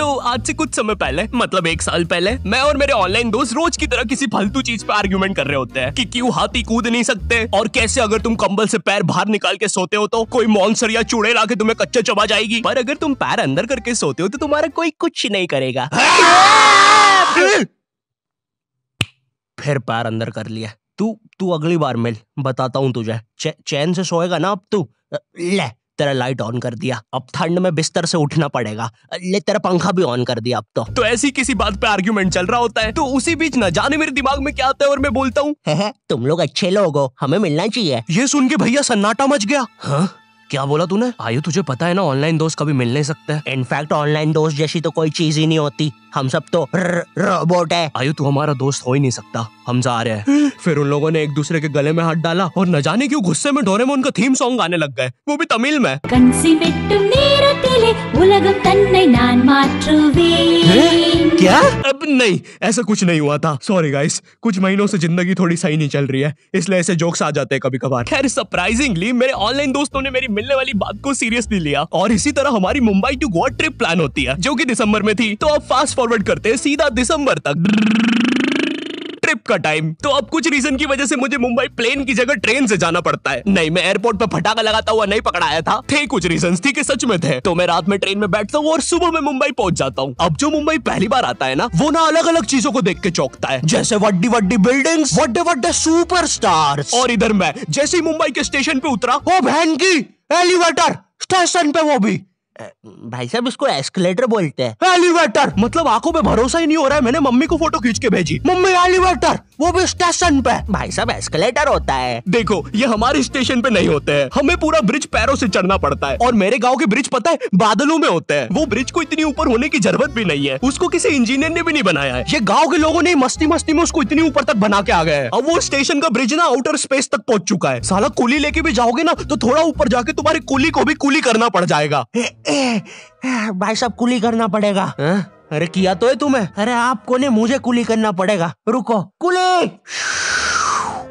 तो आज से कुछ समय पहले, मतलब 1 साल पहले, मैं और मेरे ऑनलाइन दोस्त रोज की तरह किसी फालतू चीज पे आर्ग्यूमेंट कर रहे होते हैं कि क्यों हाथी कूद नहीं सकते, और कैसे अगर तुम कंबल से पैर बाहर निकाल के सोते हो तो कोई मॉन्स्टर या चूड़ैल आके तुम्हें कच्चा चबा जाएगी, पर अगर तुम पैर अंदर करके सोते हो तो तुम्हारा कोई कुछ नहीं करेगा। फिर पैर अंदर कर लिया। तू अगली बार मिल, बताता हूँ तुझे। चैन से सोएगा ना अब तू। ले तेरा लाइट ऑन कर दिया, अब ठंड में बिस्तर से उठना पड़ेगा। ले तेरा पंखा भी ऑन कर दिया अब तो ऐसी किसी बात पे आर्ग्यूमेंट चल रहा होता है, तो उसी बीच न जाने मेरे दिमाग में क्या आता है और मैं बोलता हूँ, तुम लोग अच्छे लोग हो, हमें मिलना चाहिए। ये सुन के भैया सन्नाटा मच गया। हाँ क्या बोला तूने? आयु तुझे पता है ना ऑनलाइन दोस्त कभी मिल नहीं सकते। इनफैक्ट ऑनलाइन दोस्त जैसी तो कोई चीज ही नहीं होती, हम सब तो रोबोट है। आयु तू हमारा दोस्त हो ही नहीं सकता, हम जा रहे हैं। फिर उन लोगों ने एक दूसरे के गले में हाथ डाला और न जाने क्यों गुस्से में डोरेमोन का थीम सॉन्ग गाने लग गए, वो भी तमिल में। क्या? अब नहीं, ऐसा कुछ नहीं हुआ था। सॉरी गाइस, कुछ महीनों से जिंदगी थोड़ी सही नहीं चल रही है, इसलिए ऐसे जोक्स आ जाते हैं कभी कभार। खैर सरप्राइजिंगली मेरे ऑनलाइन दोस्तों ने मेरी मिलने वाली बात को सीरियसली लिया और इसी तरह हमारी Mumbai to Goa trip plan होती है, जो कि दिसंबर में थी। तो अब फास्ट फॉरवर्ड करते हैं सीधा दिसंबर तक ट्रिप का टाइम। तो अब कुछ रीजन की वजह से मुझे मुंबई प्लेन की जगह ट्रेन से जाना पड़ता है। नहीं, मैं एयरपोर्ट पे फटाका लगाता हुआ नहीं पकड़ाया था, थे कुछ रीजंस, थी कि सच में थे। तो मैं रात में ट्रेन में बैठता हूँ और सुबह में मुंबई पहुंच जाता हूँ। अब जो मुंबई पहली बार आता है ना, वो ना अलग अलग चीजों को देख के चौंकता है, जैसे वड्डी वड्डी बिल्डिंग्स, वड्डे वड्डे सुपरस्टार्स। और इधर मैं जैसे ही मुंबई के स्टेशन पे उतरा, ओ बहन की एलिवेटर स्टेशन पे, वो भी भाई साहब इसको एस्केलेटर बोलते हैं। एलिवेटर मतलब आंखों पे भरोसा ही नहीं हो रहा है। मैंने मम्मी को फोटो खींच के भेजी, मम्मी एलिवेटर, वो भी स्टेशन पे। भाई साहब एस्केलेटर होता है। देखो ये हमारे स्टेशन पे नहीं होते हैं, हमें पूरा ब्रिज पैरों से चढ़ना पड़ता है। और मेरे गांव के ब्रिज पता है बादलों में होते हैं। वो ब्रिज को इतनी ऊपर होने की जरूरत भी नहीं है, उसको किसी इंजीनियर ने भी नहीं बनाया है। ये गाँव के लोगों ने मस्ती मस्ती में उसको इतनी ऊपर तक बना के आ गए हैं। अब वो स्टेशन का ब्रिज ना आउटर स्पेस तक पहुंच चुका है। साला कुली लेके भी जाओगे ना तो थोड़ा ऊपर जाके तुम्हारी कुली को भी कुली करना पड़ जाएगा। भाई साहब कुली करना पड़ेगा। अरे किया तो है तुम्हें। अरे आपको नहीं, मुझे कुली करना पड़ेगा। रुको, कुली।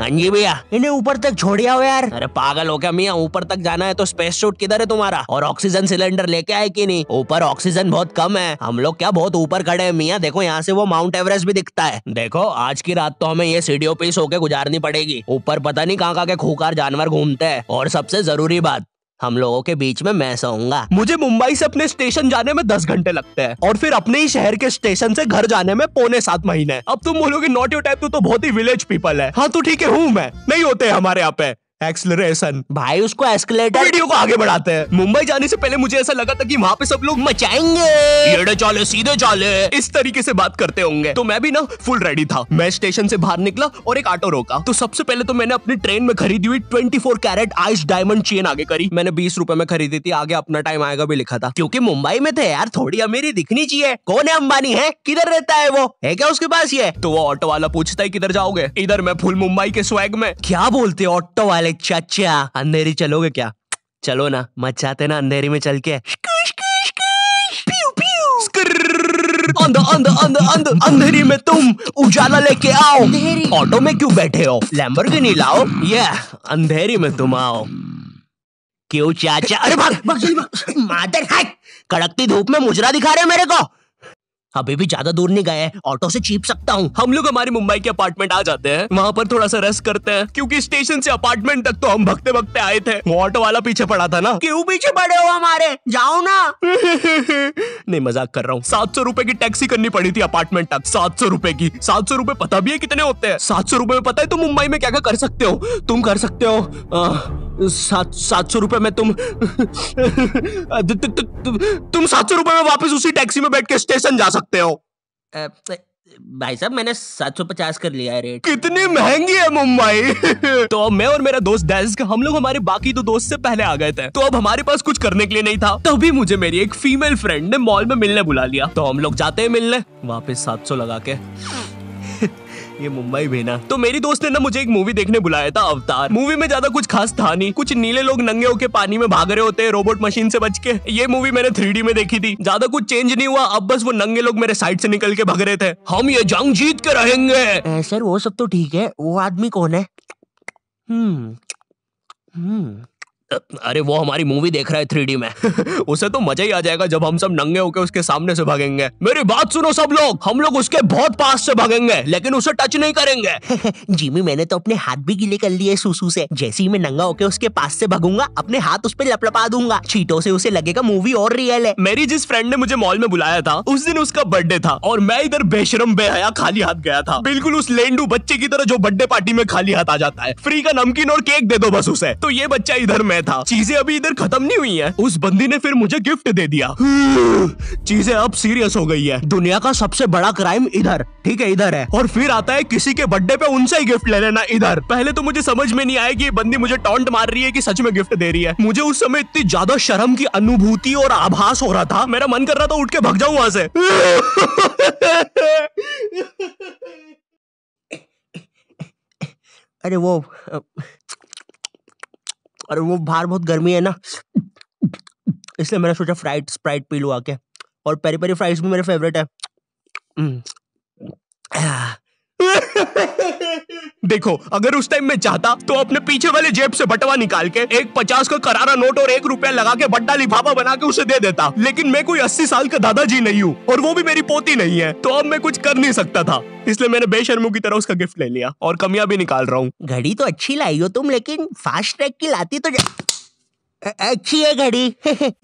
हाँ जी भैया, इन्हें ऊपर तक छोड़िया हो यार। अरे पागल हो क्या मियाँ, ऊपर तक जाना है तो स्पेस सूट किधर है तुम्हारा? और ऑक्सीजन सिलेंडर लेके आए कि नहीं? ऊपर ऑक्सीजन बहुत कम है, हम लोग क्या बहुत ऊपर खड़े हैं मियाँ। देखो यहाँ से वो माउंट एवरेस्ट भी दिखता है। देखो आज की रात तो हमें ये सीढ़ियों पे सो के गुजारनी पड़ेगी। ऊपर पता नहीं कहाँ के खूंखार जानवर घूमते हैं। और सबसे जरूरी बात, हम लोगों के बीच में मैं सोऊंगा। मुझे मुंबई से अपने स्टेशन जाने में 10 घंटे लगते हैं और फिर अपने ही शहर के स्टेशन से घर जाने में 6.25 महीने। अब तुम बोलोगे नॉट योर टाइप, तो बहुत ही विलेज पीपल है। हाँ तो ठीक है, हूँ मैं, नहीं होते हमारे यहाँ पे एक्सेलरेशन। भाई उसको एस्केलेटर। वीडियो को आगे बढ़ाते हैं। मुंबई जाने से पहले मुझे ऐसा लगा था कि वहाँ पे सब लोग मचाएंगे, येड़े चाले सीधे चाले, इस तरीके से बात करते होंगे। तो मैं भी ना फुल रेडी था। मैं स्टेशन से बाहर निकला और एक ऑटो रोका। तो सबसे पहले तो मैंने अपनी ट्रेन में खरीदी हुई 24 कैरेट आइस डायमंड चेन आगे करी। मैंने 20 रुपए में खरीदी थी, आगे अपना टाइम आएगा भी लिखा था, क्योंकि मुंबई में थे यार, थोड़ी अमीरी दिखनी चाहिए। कौन है अंबानी? है किधर रहता है वो, है क्या उसके पास ये? तो वो ऑटो वाला पूछता है किधर जाओगे? इधर मैं फुल मुंबई के स्वैग में। क्या बोलते ऑटो वाले? चाचा अंधेरी चलोगे क्या? चलो ना, मचाते ना अंधेरी में चल के। अंधेरी में तुम उजाला लेके आओ। ऑटो में क्यों बैठे हो? लैम्बोर्गिनी लाओ। ये अंधेरी में तुम आओ। क्यों चाचा? अरे भाग मादर है, कड़कती धूप में मुजरा दिखा रहे मेरे को। अभी भी ज्यादा दूर नहीं गए, ऑटो से चीप सकता हूँ। हम लोग हमारी मुंबई के अपार्टमेंट आ जाते हैं, वहाँ पर थोड़ा सा रेस्ट करते हैं, क्योंकि स्टेशन से अपार्टमेंट तक तो हम भगते भगते आए थे। वो ऑटो वाला पीछे पड़ा था ना। क्यों पीछे पड़े हो हमारे? जाओ ना। नहीं मजाक कर रहा हूँ। 700 रुपए की टैक्सी करनी पड़ी थी अपार्टमेंट तक। 700 रुपए की। 700 रुपए पता भी है कितने होते हैं? 700 रुपए में पता है तुम मुंबई में क्या क्या कर सकते हो? तुम कर सकते हो 700 रुपए में तुम 700 रुपए में वापस उसी टैक्सी में बैठ के स्टेशन जा सकते हो। भाई साहब मैंने 750 कर लिया है रेट। कितनी महंगी है मुंबई। तो अब मैं और मेरा दोस्त डेस्क, हम लोग हमारे बाकी 2 दोस्त से पहले आ गए थे। तो अब हमारे पास कुछ करने के लिए नहीं था, तभी मुझे मेरी एक फीमेल फ्रेंड ने मॉल में मिलने बुला लिया। तो हम लोग जाते हैं मिलने, वापस 700 लगा के। ये मुंबई भी ना। तो मेरी दोस्त ने ना मुझे एक मूवी देखने बुलाया था, अवतार। मूवी में ज्यादा कुछ खास था नहीं, कुछ नीले लोग नंगे होके पानी में भाग रहे होते हैं रोबोट मशीन से बच के। ये मूवी मैंने 3D में देखी थी, ज्यादा कुछ चेंज नहीं हुआ। अब बस वो नंगे लोग मेरे साइड से निकल के भाग रहे थे। हम ये जंग जीत के रहेंगे। सर वो सब तो ठीक है, वो आदमी कौन है? अरे वो हमारी मूवी देख रहा है 3D में। उसे तो मजा ही आ जाएगा जब हम सब नंगे होकर उसके सामने से भागेंगे। मेरी बात सुनो सब लोग, हम लोग उसके बहुत पास से भागेंगे लेकिन उसे टच नहीं करेंगे। जिमी मैंने तो अपने हाथ भी गीले कर लिए सुसु से। जैसे ही मैं नंगा होकर उसके पास से भागूंगा अपने हाथ उस पर लपलपा दूंगा। चीटों से उसे लगेगा मूवी और रियल है। मेरी जिस फ्रेंड ने मुझे मॉल में बुलाया था उस दिन उसका बर्थडे था और मैं इधर बेशरम बेहया खाली हाथ गया था, बिल्कुल उस लेंडू बच्चे की तरह जो बर्थडे पार्टी में खाली हाथ आ जाता है। फ्री का नमकीन और केक दे दो बस उसे। तो ये बच्चा इधर मैं था। चीजें अभी इधर खत्म नहीं हुई है। उस बंदी ने फिर मुझे गिफ्ट दे दिया। चीजें अब सीरियस हो गई है। दुनिया का सबसे बड़ा क्राइम इधर, ठीक है इधर है, और फिर आता है किसी के बर्थडे पे उनसे ही गिफ्ट ले लेना इधर। पहले तो मुझे समझ में नहीं आया कि ये बंदी मुझे टॉन्ट मार रही है कि सच में गिफ्ट दे रही है। मुझे उस समय इतनी ज्यादा शर्म की अनुभूति और आभास हो रहा था, मेरा मन कर रहा था उठ के भाग जाऊं वहां से। अरे वो बाहर बहुत गर्मी है ना, इसलिए मैंने सोचा स्प्राइट पी लूं आके। और पेरी पेरी फ्राइज भी मेरे फेवरेट है। देखो अगर उस टाइम में चाहता तो अपने पीछे वाले जेब से बटवा निकाल के एक 50 का करारा नोट और 1 रुपया लगा के बड्डा लिफाफा बना के उसे दे देता, लेकिन मैं कोई 80 साल का दादाजी नहीं हूँ और वो भी मेरी पोती नहीं है, तो अब मैं कुछ कर नहीं सकता था। इसलिए मैंने बेशर्मों की तरह उसका गिफ्ट ले लिया और कमियां भी निकाल रहा हूँ। घड़ी तो अच्छी लाई हो तुम, लेकिन फास्ट ट्रैक की लाती तो अच्छी है घड़ी।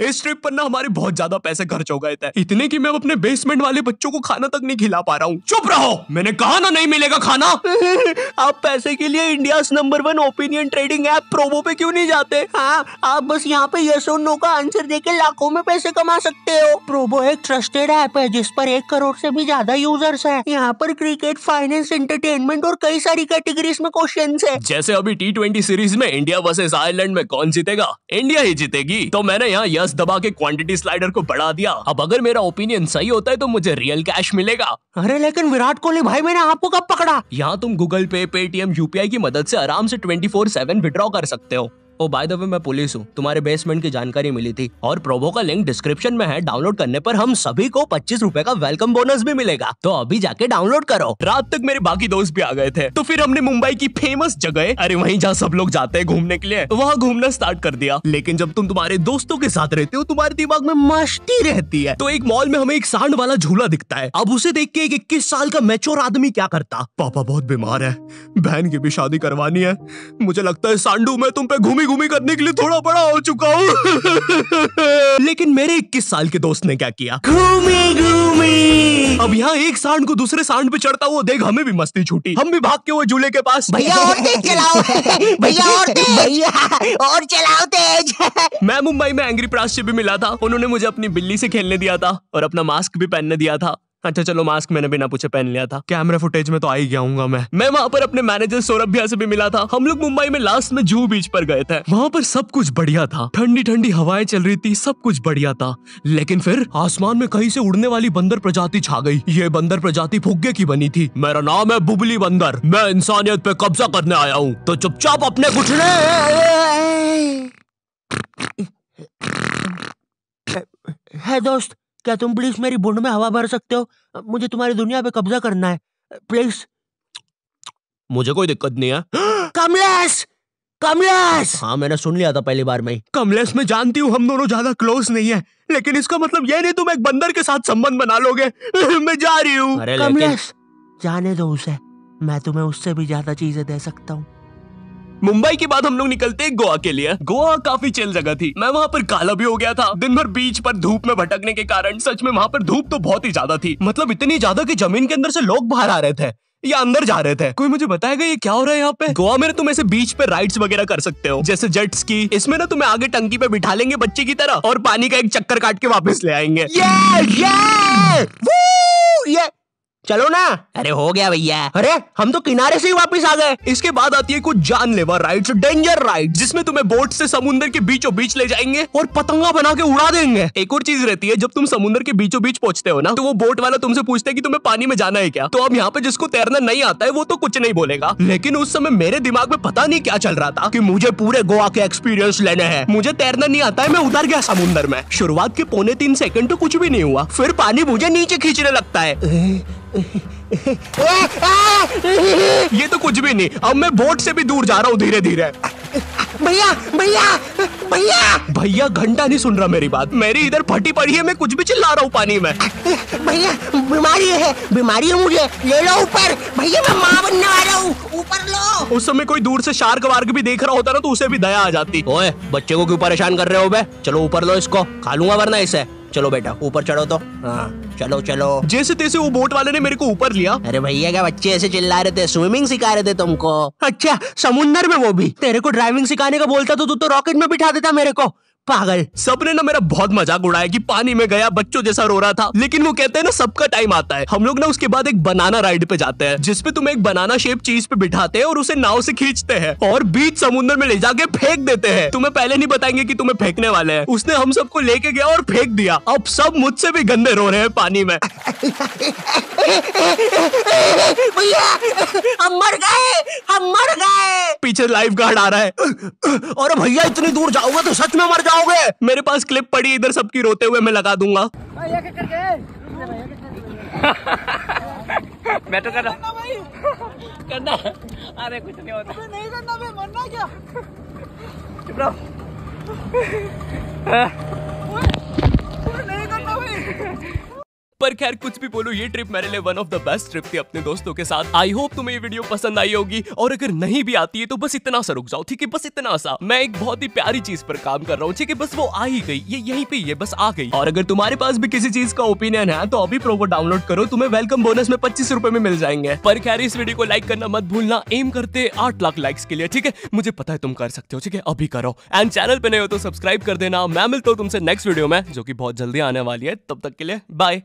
इस ट्रिप पर ना हमारे बहुत ज्यादा पैसे खर्च हो गए थे, इतने कि मैं अपने बेसमेंट वाले बच्चों को खाना तक नहीं खिला पा रहा हूँ। चुप रहो, मैंने कहा ना नहीं मिलेगा खाना। आप पैसे के लिए India number 1 opinion trading app Probo पे क्यों नहीं जाते? हाँ, आप बस यहाँ पे यस और नो का आंसर देके लाखों में पैसे कमा सकते हो। प्रोबो एक ट्रस्टेड ऐप है जिस पर 1 करोड़ से भी ज्यादा यूजर्स हैं। यहाँ पर क्रिकेट, फाइनेंस, एंटरटेनमेंट और कई सारी कैटेगरीज में क्वेश्चंस है। जैसे अभी T20 सीरीज में इंडिया वर्सेस आयरलैंड में कौन जीतेगा? इंडिया ही जीतेगी। तो मैंने यहाँ यस दबा के क्वांटिटी स्लाइडर को बढ़ा दिया। अब अगर मेरा ओपिनियन सही होता है तो मुझे रियल कैश मिलेगा। अरे लेकिन विराट कोहली भाई, मैंने आपको कब पकड़ा? यहाँ तुम गूगल पे, पेटीएम, यूपीआई की मदद से आराम से 24/7 विड्रॉ कर सकते हो। ओ बाय द वे मैं पुलिस हूँ, तुम्हारे बेसमेंट की जानकारी मिली थी और प्रोबो का लिंक डिस्क्रिप्शन में है। डाउनलोड करने पर हम सभी को 25 रुपए का वेलकम बोनस भी मिलेगा, तो अभी जाके डाउनलोड करो। रात तक मेरे बाकी दोस्त भी आ गए थे, तो फिर हमने मुंबई की फेमस जगह, अरे वहीं जहाँ सब लोग जाते हैं घूमने के लिए, वहाँ घूमना स्टार्ट कर दिया। लेकिन जब तुम तुम्हारे दोस्तों के साथ रहते हो तुम्हारे दिमाग में मस्ती रहती है। तो एक मॉल में हमें एक सांड वाला झूला दिखता है। अब उसे देख के एक 21 साल का मैच्योर आदमी क्या करता? पापा बहुत बीमार है, बहन की भी शादी करवानी है, मुझे लगता है सांडू मैं तुम पे घूमी घूमी करने के लिए थोड़ा बड़ा हो चुका हूँ। लेकिन मेरे 21 साल के दोस्त ने क्या किया? घूमी घूमी। अब यहाँ एक सांड को दूसरे सांड पे चढ़ता हुआ देख हमें भी मस्ती छूटी। हम भी भाग के वो झूले के पास, भैया और तेज चलाओ, भैया और तेज, भैया और चलाओ तेज। मैं मुंबई में एंग्री प्रास से भी मिला था। उन्होंने मुझे अपनी बिल्ली से खेलने दिया था और अपना मास्क भी पहनने दिया था। अच्छा चलो मास्क मैंने बिना पूछे पहन लिया था, कैमरा फुटेज में तो आ ही गया हूँ मैं वहाँ पर अपने मैनेजर सौरभ भैया से भी मिला था। हम लोग मुंबई में लास्ट में जुहू बीच पर गए थे। वहाँ पर सब कुछ बढ़िया था, ठंडी ठंडी हवाएं चल रही थी, सब कुछ बढ़िया था। लेकिन फिर आसमान में कहीं से उड़ने वाली बंदर प्रजाति छा गई। ये बंदर प्रजाति फुग्गे की बनी थी। मेरा नाम है बुबली बंदर, मैं इंसानियत पे कब्जा करने आया हूँ, तो चुपचाप अपने घुटने। है दोस्त, क्या तुम प्लीज मेरी बुंड में हवा भर सकते हो? मुझे तुम्हारी दुनिया पे कब्जा करना है प्लीज। मुझे कोई दिक्कत नहीं है। कमलेश, कमलेश। हाँ मैंने सुन लिया था पहली बार में। कमलेश मैं जानती हूँ हम दोनों ज्यादा क्लोज नहीं है, लेकिन इसका मतलब ये नहीं तुम एक बंदर के साथ संबंध बना लोगे। मैं जा रही हूँ। कमलेश जाने दो उसे, मैं तुम्हें उससे भी ज्यादा चीजें दे सकता हूँ। मुंबई के बाद हम लोग निकलते हैं गोवा के लिए। गोवा काफी चिल जगह थी। मैं वहाँ पर काला भी हो गया था दिन भर बीच पर धूप में भटकने के कारण। सच में वहाँ पर धूप तो बहुत ही ज्यादा थी, मतलब इतनी ज्यादा कि जमीन के अंदर से लोग बाहर आ रहे थे या अंदर जा रहे थे। कोई मुझे बताएगा ये क्या हो रहा है यहाँ पे? गोवा में तुम ऐसे बीच पे राइड्स वगैरह कर सकते हो, जैसे जेट स्की। इसमें ना तुम्हें आगे टंकी पे बिठा लेंगे बच्चे की तरह और पानी का एक चक्कर काट के वापस ले आएंगे। ये चलो ना। अरे हो गया भैया, अरे हम तो किनारे से ही वापस आ गए। इसके बाद आती है कुछ जानलेवा राइड्स, डेंजर राइड, जिसमें तुम्हें बोट से समुद्र के बीचों बीच ले जाएंगे और पतंगा बना के उड़ा देंगे। एक और चीज रहती है, जब तुम समुद्र के बीचों बीच पहुंचते हो ना, तो वो बोट वाला तुमसे पूछता है कि तुम्हें पानी में जाना है क्या। तो अब यहाँ पे जिसको तैरना नहीं आता है वो तो कुछ नहीं बोलेगा, लेकिन उस समय मेरे दिमाग में पता नहीं क्या चल रहा था कि मुझे पूरे गोवा के एक्सपीरियंस लेने हैं। मुझे तैरना नहीं आता है, मैं उतर गया समुद्र में। शुरुआत के 3.25 सेकंड तो कुछ भी नहीं हुआ, फिर पानी मुझे नीचे खींचने लगता है। ये तो कुछ भी नहीं, अब मैं बोट से भी दूर जा रहा हूँ धीरे धीरे। भैया भैया भैया भैया घंटा नहीं सुन रहा मेरी बात, मेरी इधर फटी पड़ी है, मैं कुछ भी चिल्ला रहा हूँ पानी में। भैया बीमारी है मुझे, ले लो ऊपर। भैया मैं माँ बनने वाला हूँ, ऊपर लो। उस समय कोई दूर से शार्क वार्क भी देख रहा होता ना तो उसे भी दया आ जाती। ओए बच्चे को क्यों परेशान कर रहे हो बे? चलो ऊपर लो इसको, खा लूंगा वरना इसे। चलो बेटा ऊपर चढ़ो तो। हाँ चलो चलो। जैसे तैसे वो बोट वाले ने मेरे को ऊपर लिया। अरे भैया क्या बच्चे ऐसे चिल्ला रहे थे? स्विमिंग सिखा रहे थे तुमको? अच्छा समुंदर में वो भी? तेरे को ड्राइविंग सिखाने का बोलता तो तू तो रॉकेट में बिठा देता मेरे को, पागल। सबने ना मेरा बहुत मजाक उड़ाया कि पानी में गया बच्चों जैसा रो रहा था, लेकिन वो कहते हैं ना सबका टाइम आता है। हम लोग ना उसके बाद एक बनाना राइड पे जाते हैं जिसपे तुम्हें एक बनाना शेप चीज पे बिठाते हैं और उसे नाव से खींचते हैं और बीच समुद्र में ले जाके फेंक देते हैं। तुम्हें पहले नहीं बताएंगे कि तुम्हें फेंकने वाले हैं। उसने हम सबको लेके गया और फेंक दिया। अब सब मुझसे भी गंदे रो रहे हैं पानी में। भैया हम मर गए। पीछे लाइफ गार्ड आ रहा है। और भैया इतनी दूर जाओगे तो सच में मर जाओगे। मेरे पास क्लिप पड़ी इधर सबकी रोते हुए, मैं लगा दूंगा। मैं तो करना अरे कुछ नहीं होता, नहीं करना भाई, मरना क्या? चुप रहो। नहीं करना भाई। पर खैर कुछ भी बोलो, ये ट्रिप मेरे लिए one of the best trip थी अपने दोस्तों के साथ। आई होप तुम्हें ये वीडियो पसंद आई होगी, और अगर नहीं भी आती है तो बस इतना सा रुक जाओ, ठीक है? बस इतना सा। मैं एक बहुत ही प्यारी चीज पर काम कर रहा हूँ, ठीक है? बस वो आ ही गई, ये यहीं पे ये बस आ गई। और अगर तुम्हारे पास भी किसी चीज का ओपिनियन है तो अभी प्रोबो डाउनलोड करो, तुम्हें वेलकम बोनस में 25 रुपए में मिल जाएंगे। पर खैर इस वीडियो को लाइक करना मत भूलना, एम करते 8 लाख लाइक्स के लिए, ठीक है? मुझे पता है तुम कर सकते हो, ठीक है? अभी करो। एंड चैनल पे नए हो तो सब्सक्राइब कर देना। मैं मिलता हूँ तुमसे नेक्स्ट वीडियो में जो कि बहुत जल्दी आने वाली है। तब तक के लिए बाय।